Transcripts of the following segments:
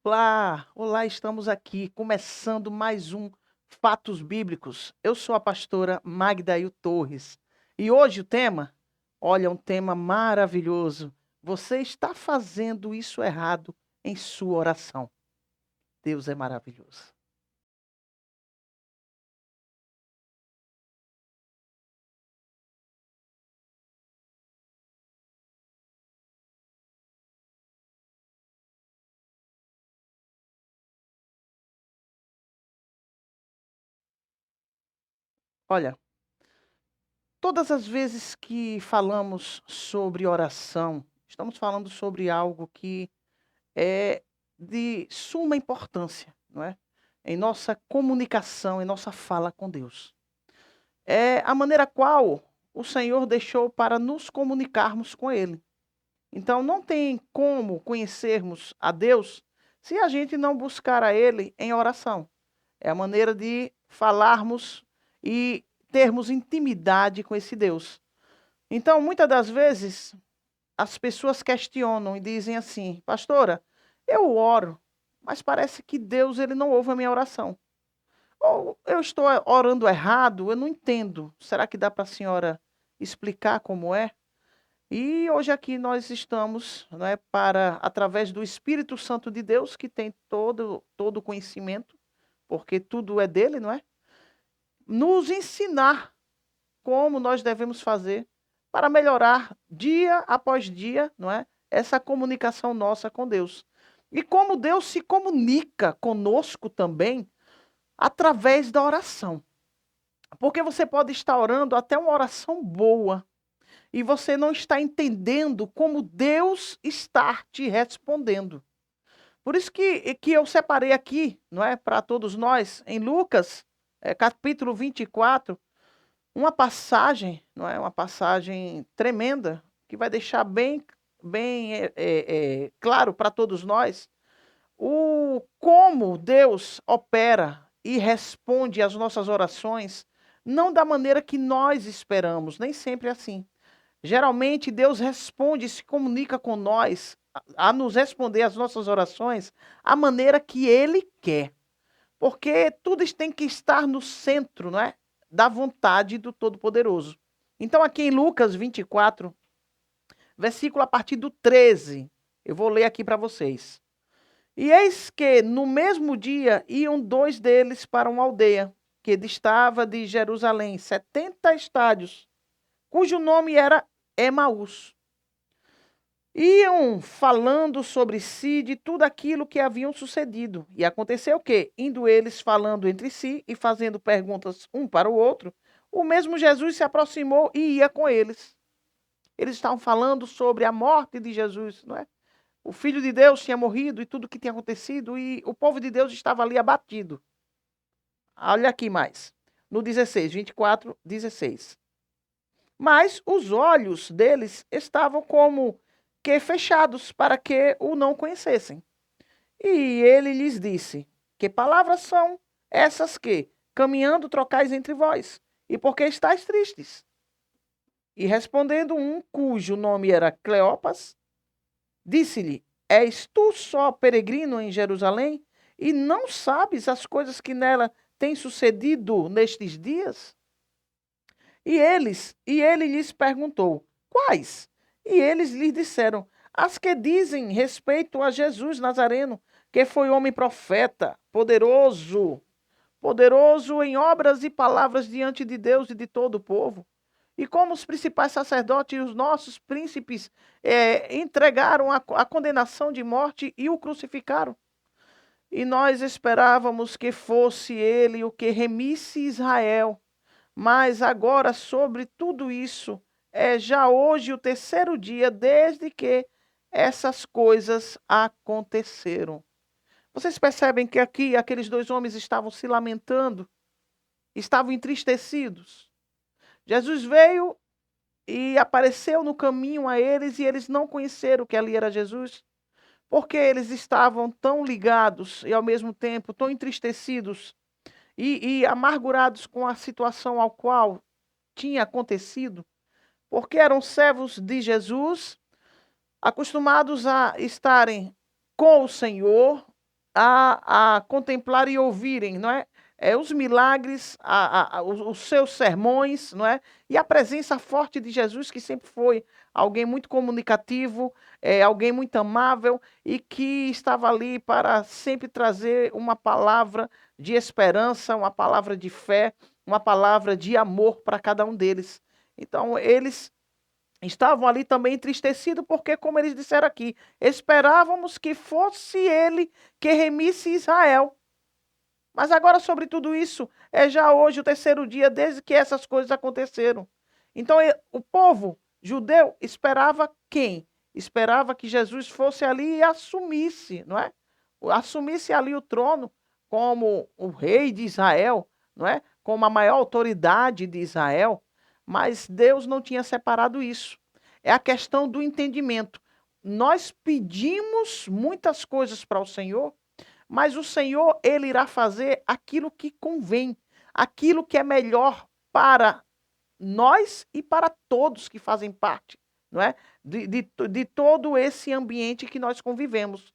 Olá, olá, estamos aqui começando mais um Fatos Bíblicos. Eu sou a pastora Magdail Torres e hoje o tema, olha, um tema maravilhoso. Você está fazendo isso errado em sua oração. Deus é maravilhoso. Olha, todas as vezes que falamos sobre oração, estamos falando sobre algo que é de suma importância, não é? Em nossa comunicação, em nossa fala com Deus. É a maneira qual o Senhor deixou para nos comunicarmos com Ele. Então, não tem como conhecermos a Deus se a gente não buscar a Ele em oração. É a maneira de falarmos e termos intimidade com esse Deus. Então, muitas das vezes, as pessoas questionam e dizem assim: pastora, eu oro, mas parece que Deus ele não ouve a minha oração. Ou eu estou orando errado, eu não entendo. Será que dá para a senhora explicar como é? E hoje aqui nós estamos, né, para, através do Espírito Santo de Deus, que tem todo o conhecimento, porque tudo é dele, não é? Nos ensinar como nós devemos fazer para melhorar dia após dia, não é? Essa comunicação nossa com Deus. E como Deus se comunica conosco também através da oração. Porque você pode estar orando até uma oração boa e você não está entendendo como Deus está te respondendo. Por isso que eu separei aqui, não é, para todos nós, em Lucas, capítulo 24, uma passagem, não é, uma passagem tremenda, que vai deixar bem claro para todos nós o como Deus opera e responde às nossas orações, não da maneira que nós esperamos, nem sempre é assim. Geralmente Deus responde e se comunica com nós, a nos responder às nossas orações, a maneira que Ele quer. Porque tudo isso tem que estar no centro, não é? Da vontade do Todo-Poderoso. Então, aqui em Lucas 24, versículo a partir do 13, eu vou ler aqui para vocês. E eis que no mesmo dia iam dois deles para uma aldeia, que distava de Jerusalém 70 estádios, cujo nome era Emaús. Iam falando sobre si de tudo aquilo que haviam sucedido. E aconteceu que, indo eles falando entre si e fazendo perguntas um para o outro, o mesmo Jesus se aproximou e ia com eles. Eles estavam falando sobre a morte de Jesus, não é? O Filho de Deus tinha morrido e tudo o que tinha acontecido, e o povo de Deus estava ali abatido. Olha aqui mais. No 16, 24, 16. Mas os olhos deles estavam como que fechados, para que o não conhecessem. E ele lhes disse: que palavras são essas que, caminhando, trocais entre vós? E por que estáis tristes? E respondendo um, cujo nome era Cleopas, disse-lhe: és tu só peregrino em Jerusalém e não sabes as coisas que nela têm sucedido nestes dias? E ele lhes perguntou: quais? E eles lhe disseram: as que dizem respeito a Jesus Nazareno, que foi homem profeta, poderoso em obras e palavras diante de Deus e de todo o povo. E como os principais sacerdotes e os nossos príncipes entregaram a condenação de morte e o crucificaram. E nós esperávamos que fosse ele o que remisse Israel. Mas agora, sobre tudo isso, é já hoje o terceiro dia desde que essas coisas aconteceram. Vocês percebem que aqui aqueles dois homens estavam se lamentando, estavam entristecidos. Jesus veio e apareceu no caminho a eles e eles não conheceram que ali era Jesus, porque eles estavam tão ligados e ao mesmo tempo tão entristecidos e amargurados com a situação ao qual tinha acontecido, porque eram servos de Jesus, acostumados a estarem com o Senhor, a contemplar e ouvirem, não é? Os milagres, os seus sermões, não é? E a presença forte de Jesus, que sempre foi alguém muito comunicativo, alguém muito amável e que estava ali para sempre trazer uma palavra de esperança, uma palavra de fé, uma palavra de amor para cada um deles. Então, eles estavam ali também entristecidos, porque, como eles disseram aqui, esperávamos que fosse ele que remisse Israel. Mas agora, sobre tudo isso, é já hoje o terceiro dia desde que essas coisas aconteceram. Então, o povo judeu esperava quem? Esperava que Jesus fosse ali e assumisse, não é? Assumisse ali o trono como o rei de Israel, não é? Como a maior autoridade de Israel. Mas Deus não tinha separado isso. É a questão do entendimento. Nós pedimos muitas coisas para o Senhor, mas o Senhor, ele irá fazer aquilo que convém, aquilo que é melhor para nós e para todos que fazem parte, não é? De todo esse ambiente que nós convivemos.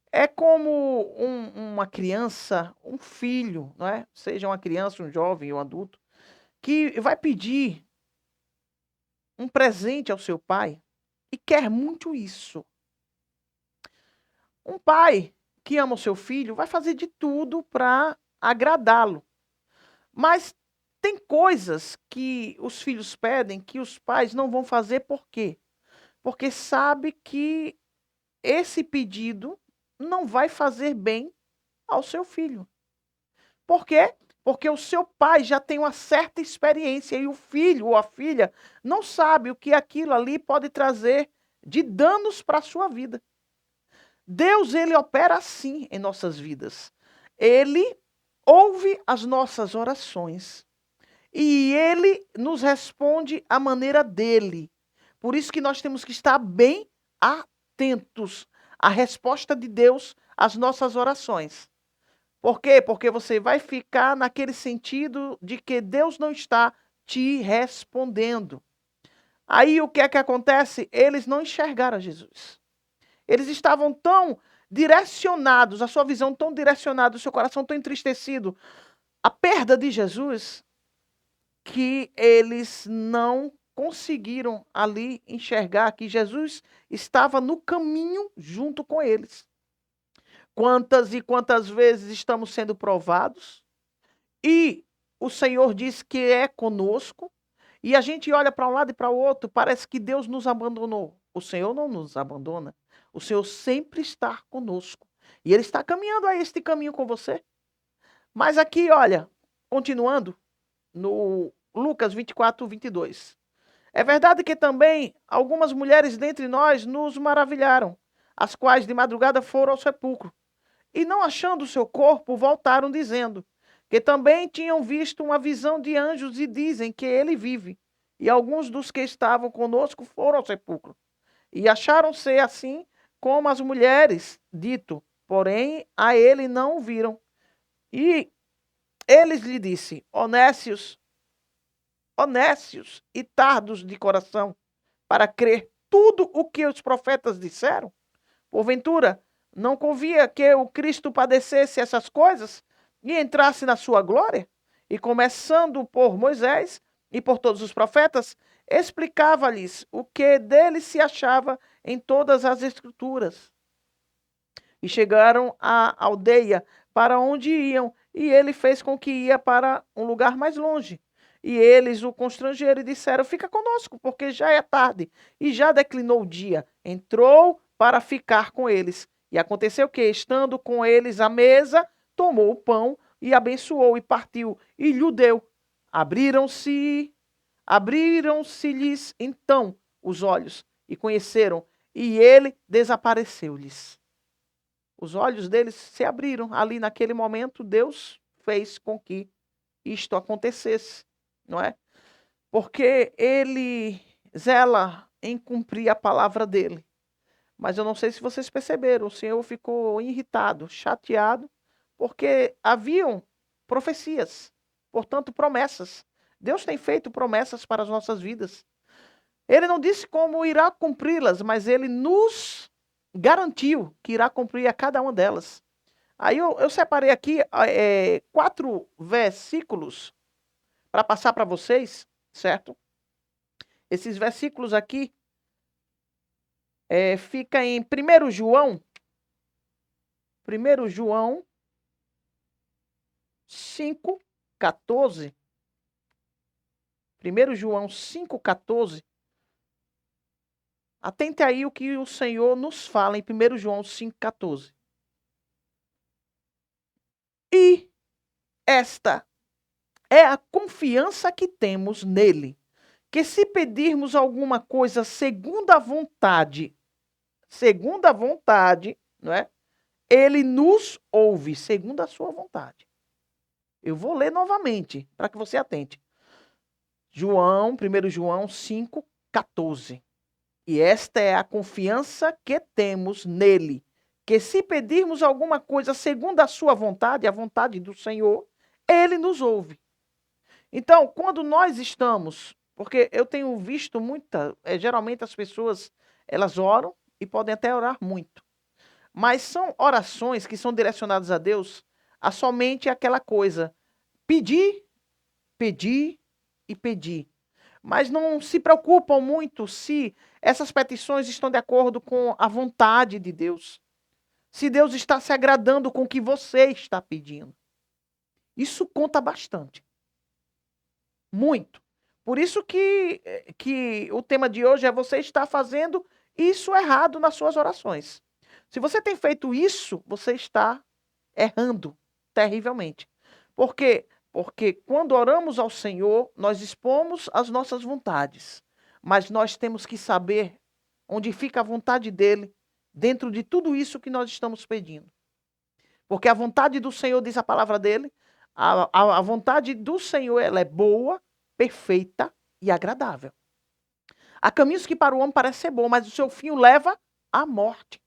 É como uma criança, um filho, não é? Seja uma criança, um jovem, um adulto, que vai pedir um presente ao seu pai e quer muito isso. Um pai que ama o seu filho vai fazer de tudo para agradá-lo. Mas tem coisas que os filhos pedem que os pais não vão fazer, por quê? Porque sabe que esse pedido não vai fazer bem ao seu filho. Por quê? Porque o seu pai já tem uma certa experiência e o filho ou a filha não sabe o que aquilo ali pode trazer de danos para a sua vida. Deus, ele opera assim em nossas vidas. Ele ouve as nossas orações e ele nos responde à maneira dele. Por isso que nós temos que estar bem atentos à resposta de Deus às nossas orações. Por quê? Porque você vai ficar naquele sentido de que Deus não está te respondendo. Aí o que é que acontece? Eles não enxergaram Jesus. Eles estavam tão direcionados, a sua visão tão direcionada, o seu coração tão entristecido, a perda de Jesus, que eles não conseguiram ali enxergar que Jesus estava no caminho junto com eles. Quantas e quantas vezes estamos sendo provados e o Senhor diz que é conosco e a gente olha para um lado e para o outro, parece que Deus nos abandonou. O Senhor não nos abandona. O Senhor sempre está conosco. E Ele está caminhando a este caminho com você. Mas aqui, olha, continuando, no Lucas 24, 22. É verdade que também algumas mulheres dentre nós nos maravilharam, as quais de madrugada foram ao sepulcro. E não achando o seu corpo, voltaram dizendo que também tinham visto uma visão de anjos e dizem que ele vive. E alguns dos que estavam conosco foram ao sepulcro. E acharam ser assim como as mulheres, dito, porém a ele não o viram. E eles lhe disse, honestos e tardos de coração, para crer tudo o que os profetas disseram? Porventura, não convia que o Cristo padecesse essas coisas e entrasse na sua glória? E começando por Moisés e por todos os profetas, explicava-lhes o que dele se achava em todas as escrituras. E chegaram à aldeia para onde iam, e ele fez com que ia para um lugar mais longe. E eles o constrangeram e disseram, fica conosco, porque já é tarde, e já declinou o dia. Entrou para ficar com eles. E aconteceu que, estando com eles à mesa, tomou o pão e abençoou e partiu, e lhe deu. Abriram-se-lhes então os olhos, e conheceram, e ele desapareceu-lhes. Os olhos deles se abriram. Ali naquele momento, Deus fez com que isto acontecesse, não é? Porque ele zela em cumprir a palavra dele. Mas eu não sei se vocês perceberam, o Senhor ficou irritado, chateado, porque haviam profecias, portanto promessas. Deus tem feito promessas para as nossas vidas. Ele não disse como irá cumpri-las, mas ele nos garantiu que irá cumprir a cada uma delas. Aí eu separei aqui 4 versículos para passar para vocês, certo? Esses versículos aqui fica em 1 João 5,14. 1 João 5,14. Atente aí o que o Senhor nos fala em 1 João 5,14. E esta é a confiança que temos nele, que se pedirmos alguma coisa segundo a vontade, não é? Ele nos ouve, segundo a sua vontade. Eu vou ler novamente, para que você atente. 1 João 5,14. E esta é a confiança que temos nele, que se pedirmos alguma coisa segundo a sua vontade, a vontade do Senhor, ele nos ouve. Então, quando nós estamos, porque eu tenho visto geralmente as pessoas, elas oram e podem até orar muito, mas são orações que são direcionadas a Deus a somente aquela coisa, pedir, pedir e pedir. Mas não se preocupam muito se essas petições estão de acordo com a vontade de Deus. Se Deus está se agradando com o que você está pedindo. Isso conta bastante. Muito. Por isso que o tema de hoje é você estar fazendo isso errado nas suas orações. Se você tem feito isso, você está errando terrivelmente. Por quê? Porque quando oramos ao Senhor, nós expomos as nossas vontades. Mas nós temos que saber onde fica a vontade dele dentro de tudo isso que nós estamos pedindo. Porque a vontade do Senhor, diz a palavra dele, a vontade do Senhor ela é boa, perfeita e agradável. Há caminhos que para o homem parece ser bom, mas o seu fim o leva à morte.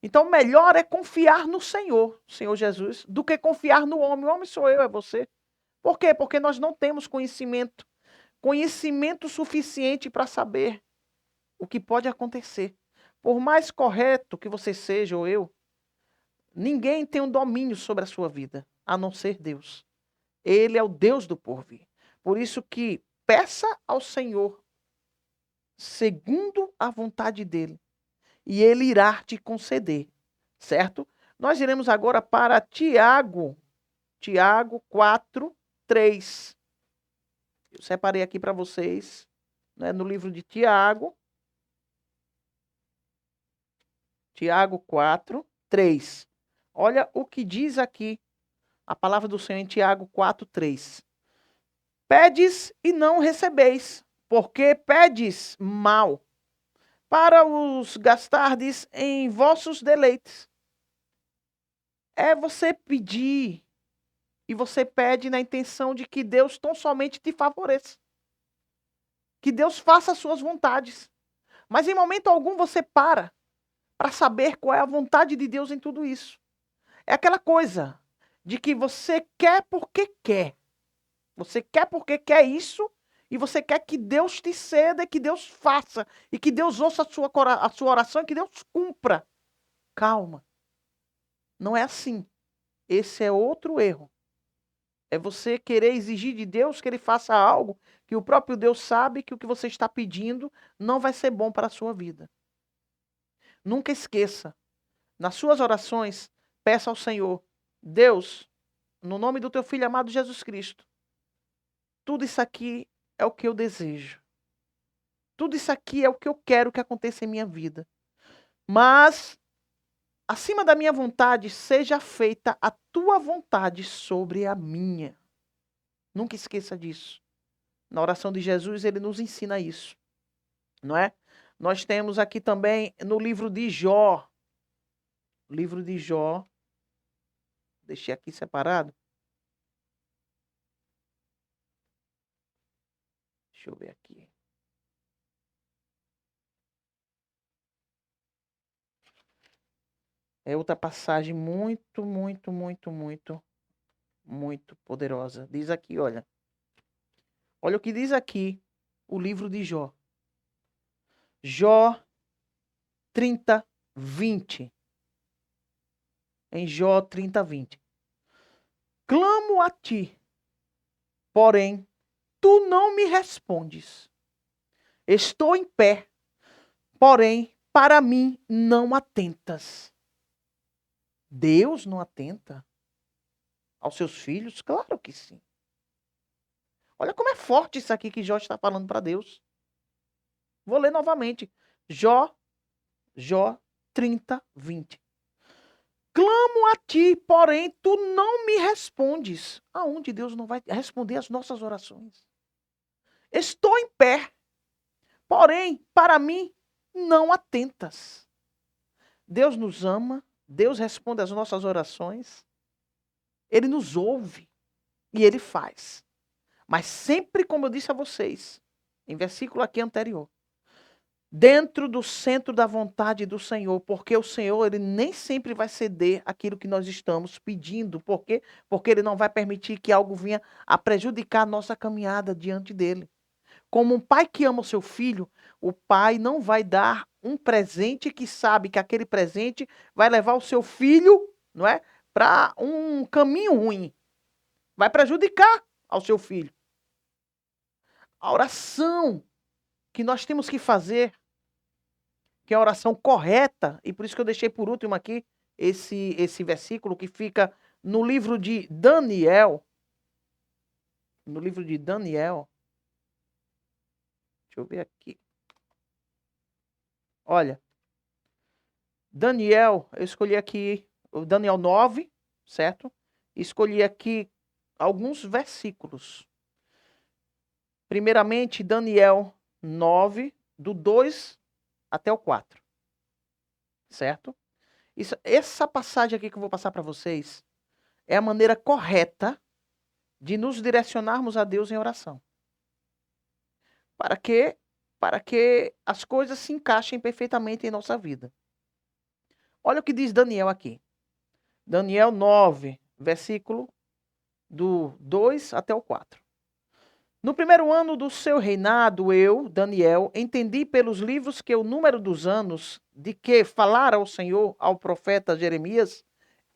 Então, melhor é confiar no Senhor, Senhor Jesus, do que confiar no homem. O homem sou eu, é você. Por quê? Porque nós não temos conhecimento suficiente para saber o que pode acontecer. Por mais correto que você seja ou eu, ninguém tem um domínio sobre a sua vida, a não ser Deus. Ele é o Deus do porvir. Por isso que peça ao Senhor, segundo a vontade dele, e ele irá te conceder, certo? Nós iremos agora para Tiago 4, 3. Eu separei aqui para vocês, né, no livro de Tiago 4, 3. Olha o que diz aqui a palavra do Senhor em Tiago 4, 3. Pedes e não recebeis, porque pedes mal, para os gastardes em vossos deleites. É você pedir, e você pede na intenção de que Deus tão somente te favoreça. Que Deus faça as suas vontades. Mas em momento algum você para saber qual é a vontade de Deus em tudo isso. É aquela coisa de que você quer porque quer. Você quer porque quer isso e você quer que Deus te ceda, que Deus faça e que Deus ouça a sua oração e que Deus cumpra. Calma. Não é assim. Esse é outro erro. É você querer exigir de Deus que ele faça algo que o próprio Deus sabe que o que você está pedindo não vai ser bom para a sua vida. Nunca esqueça, nas suas orações, peça ao Senhor, Deus, no nome do teu Filho amado Jesus Cristo, tudo isso aqui é o que eu desejo. Tudo isso aqui é o que eu quero que aconteça em minha vida. Mas, acima da minha vontade, seja feita a tua vontade sobre a minha. Nunca esqueça disso. Na oração de Jesus, ele nos ensina isso. Não é? Nós temos aqui também no livro de Jó. Livro de Jó. Deixei aqui separado. Deixa eu ver aqui. É outra passagem muito, muito, muito, muito, muito poderosa. Diz aqui, olha. Olha o que diz aqui o livro de Jó. Jó 30, 20. em Jó 30, 20. Clamo a ti, porém, tu não me respondes. Estou em pé, porém, para mim não atentas. Deus não atenta aos seus filhos? Claro que sim. Olha como é forte isso aqui que Jó está falando para Deus. Vou ler novamente. Jó 30, 20. Clamo a ti, porém tu não me respondes. Aonde Deus não vai responder às nossas orações? Estou em pé, porém para mim não atentas. Deus nos ama, Deus responde às nossas orações, Ele nos ouve e Ele faz. Mas sempre, como eu disse a vocês, em versículo aqui anterior, dentro do centro da vontade do Senhor, porque o Senhor, Ele nem sempre vai ceder aquilo que nós estamos pedindo. Por quê? Porque Ele não vai permitir que algo venha a prejudicar a nossa caminhada diante dEle. Como um pai que ama o seu filho, o pai não vai dar um presente que sabe que aquele presente vai levar o seu filho, não é, para um caminho ruim. Vai prejudicar ao seu filho. A oração que nós temos que fazer, que é a oração correta, e por isso que eu deixei por último aqui esse versículo que fica no livro de Daniel. No livro de Daniel. Deixa eu ver aqui. Olha, Daniel, eu escolhi aqui o Daniel 9, certo? Escolhi aqui alguns versículos. Primeiramente, Daniel 9, do 2 até o 4. Certo? Essa passagem aqui que eu vou passar para vocês é a maneira correta de nos direcionarmos a Deus em oração. Para que as coisas se encaixem perfeitamente em nossa vida. Olha o que diz Daniel aqui. Daniel 9, versículo do 2 até o 4. No primeiro ano do seu reinado, eu, Daniel, entendi pelos livros que o número dos anos de que falara o Senhor ao profeta Jeremias,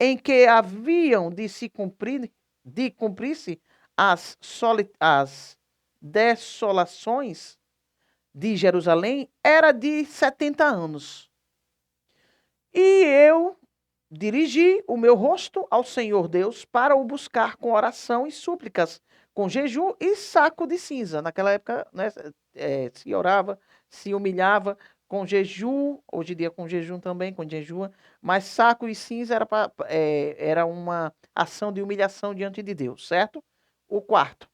em que haviam de cumprir-se as desolações de Jerusalém, era de 70 anos. E eu dirigi o meu rosto ao Senhor Deus para o buscar com oração e súplicas, com jejum e saco de cinza. Naquela época, né, se orava, se humilhava com jejum, hoje em dia com jejum também, com jejum, mas saco e cinza era uma ação de humilhação diante de Deus, certo? O quarto.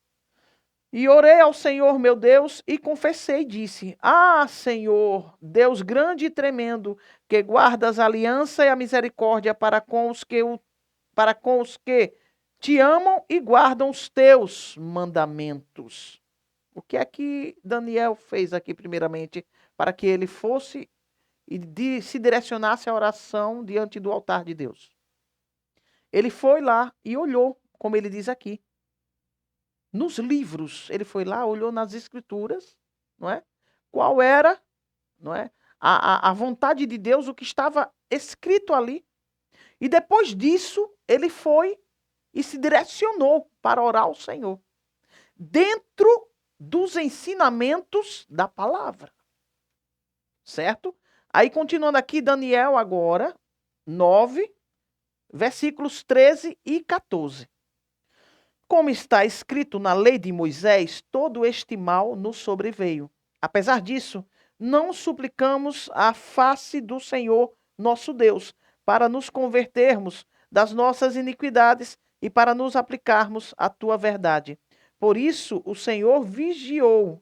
E orei ao Senhor meu Deus e confessei e disse: Ah, Senhor, Deus grande e tremendo, que guardas a aliança e a misericórdia para com os que te amam e guardam os teus mandamentos. O que é que Daniel fez aqui primeiramente para que ele fosse e se direcionasse à oração diante do altar de Deus? Ele foi lá e olhou, como ele diz aqui. Nos livros, ele foi lá, olhou nas escrituras, não é? Qual era, não é? A vontade de Deus, o que estava escrito ali. E depois disso, ele foi e se direcionou para orar ao Senhor. Dentro dos ensinamentos da palavra. Certo? Aí, continuando aqui, Daniel agora, 9, versículos 13 e 14. Como está escrito na lei de Moisés, todo este mal nos sobreveio. Apesar disso, não suplicamos a face do Senhor nosso Deus, para nos convertermos das nossas iniquidades e para nos aplicarmos à tua verdade. Por isso, o Senhor vigiou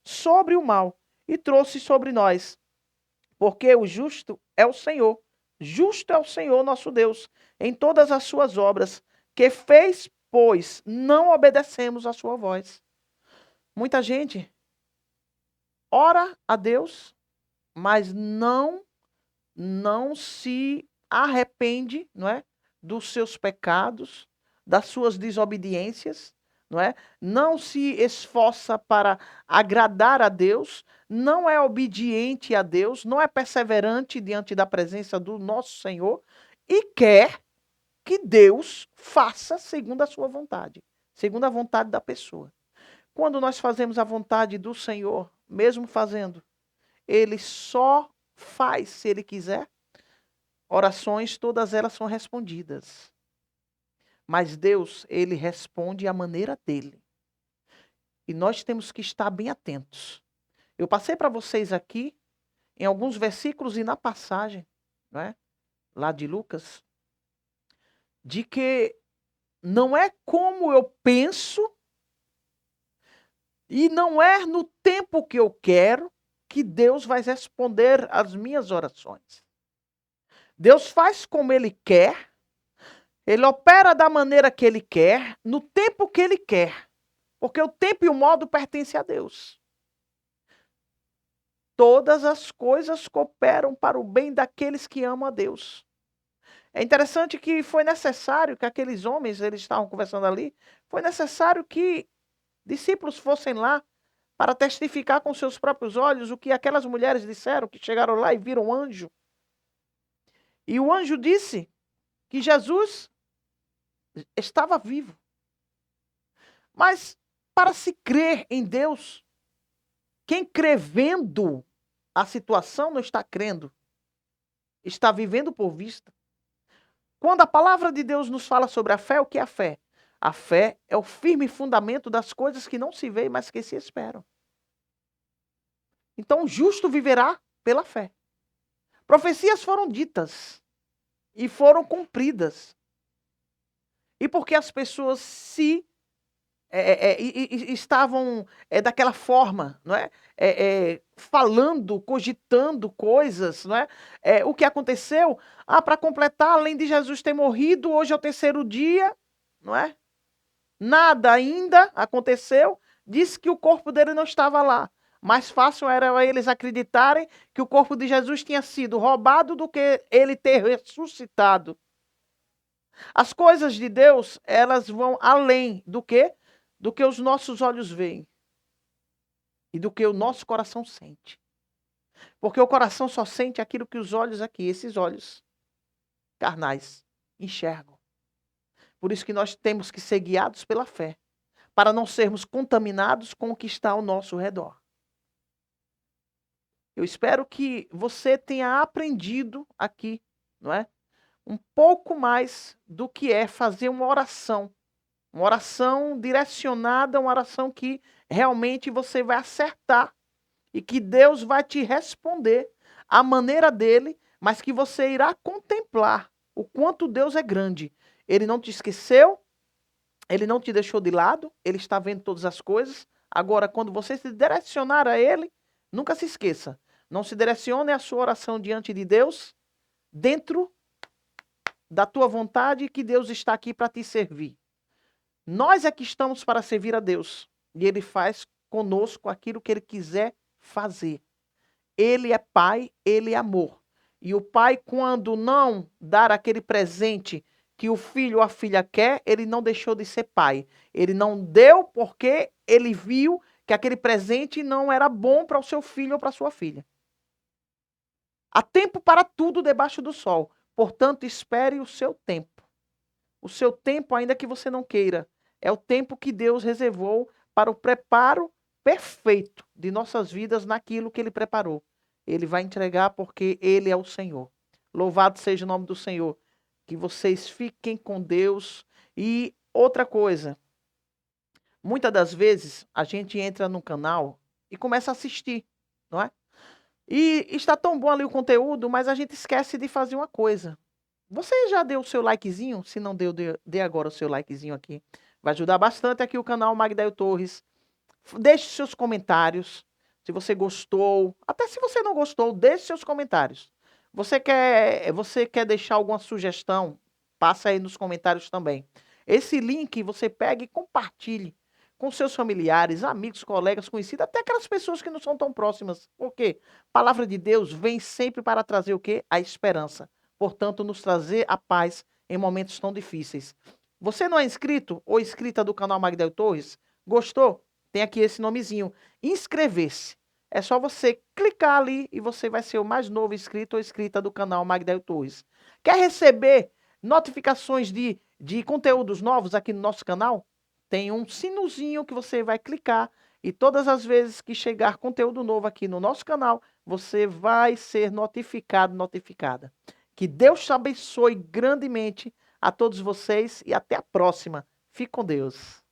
sobre o mal e trouxe sobre nós. Porque o justo é o Senhor nosso Deus, em todas as suas obras, que fez, pois não obedecemos a sua voz. Muita gente ora a Deus, mas não se arrepende, não é, dos seus pecados, das suas desobediências, não é? Não se esforça para agradar a Deus, não é obediente a Deus, não é perseverante diante da presença do nosso Senhor e quer que Deus faça segundo a sua vontade, segundo a vontade da pessoa. Quando nós fazemos a vontade do Senhor, mesmo fazendo, Ele só faz se Ele quiser. Orações, todas elas são respondidas. Mas Deus, Ele responde à maneira dEle. E nós temos que estar bem atentos. Eu passei para vocês aqui, em alguns versículos e na passagem, não é? Lá de Lucas, de que não é como eu penso e não é no tempo que eu quero que Deus vai responder às minhas orações. Deus faz como Ele quer, Ele opera da maneira que Ele quer, no tempo que Ele quer, porque o tempo e o modo pertencem a Deus. Todas as coisas cooperam para o bem daqueles que amam a Deus. É interessante que foi necessário que aqueles homens, eles estavam conversando ali, foi necessário que discípulos fossem lá para testificar com seus próprios olhos o que aquelas mulheres disseram, que chegaram lá e viram um anjo. E o anjo disse que Jesus estava vivo. Mas para se crer em Deus, quem crê vendo a situação não está crendo, está vivendo por vista. Quando a palavra de Deus nos fala sobre a fé, o que é a fé? A fé é o firme fundamento das coisas que não se veem, mas que se esperam. Então o justo viverá pela fé. Profecias foram ditas e foram cumpridas. E porque as pessoas estavam daquela forma, não é? Falando, cogitando coisas, não é? O que aconteceu? Para completar, além de Jesus ter morrido, hoje é o terceiro dia, não é? Nada ainda aconteceu, disse que o corpo dele não estava lá. Mais fácil era eles acreditarem que o corpo de Jesus tinha sido roubado do que ele ter ressuscitado. As coisas de Deus, elas vão além do quê? Do que os nossos olhos veem e do que o nosso coração sente. Porque o coração só sente aquilo que os olhos aqui, esses olhos carnais, enxergam. Por isso que nós temos que ser guiados pela fé, para não sermos contaminados com o que está ao nosso redor. Eu espero que você tenha aprendido aqui, não é? Um pouco mais do que é fazer uma oração direcionada, uma oração que realmente você vai acertar e que Deus vai te responder à maneira dele, mas que você irá contemplar o quanto Deus é grande. Ele não te esqueceu, ele não te deixou de lado, ele está vendo todas as coisas. Agora, quando você se direcionar a ele, nunca se esqueça, não se direcione a sua oração diante de Deus dentro da tua vontade, que Deus está aqui para te servir. Nós é que estamos para servir a Deus. E Ele faz conosco aquilo que Ele quiser fazer. Ele é Pai, Ele é amor. E o Pai, quando não dar aquele presente que o filho ou a filha quer, Ele não deixou de ser Pai. Ele não deu porque Ele viu que aquele presente não era bom para o seu filho ou para a sua filha. Há tempo para tudo debaixo do sol. Portanto, espere o seu tempo. O seu tempo, ainda que você não queira, é o tempo que Deus reservou para o preparo perfeito de nossas vidas naquilo que Ele preparou. Ele vai entregar porque Ele é o Senhor. Louvado seja o nome do Senhor. Que vocês fiquem com Deus. E outra coisa, muitas das vezes a gente entra no canal e começa a assistir, não é? E está tão bom ali o conteúdo, mas a gente esquece de fazer uma coisa. Você já deu o seu likezinho? Se não deu, dê agora o seu likezinho aqui. Vai ajudar bastante aqui o canal Magdael Torres. Deixe seus comentários, se você gostou. Até se você não gostou, deixe seus comentários. Você quer deixar alguma sugestão? Passa aí nos comentários também. Esse link você pega e compartilhe com seus familiares, amigos, colegas, conhecidos, até aquelas pessoas que não são tão próximas. Por quê? A palavra de Deus vem sempre para trazer o quê? A esperança. Portanto, nos trazer a paz em momentos tão difíceis. Você não é inscrito ou inscrita do canal Magdael Torres? Gostou? Tem aqui esse nomezinho, inscrever-se. É só você clicar ali e você vai ser o mais novo inscrito ou inscrita do canal Magdael Torres. Quer receber notificações de conteúdos novos aqui no nosso canal, tem um sinozinho que você vai clicar e todas as vezes que chegar conteúdo novo aqui no nosso canal, você vai ser notificado, notificada. Que Deus te abençoe grandemente a todos vocês e até a próxima. Fique com Deus.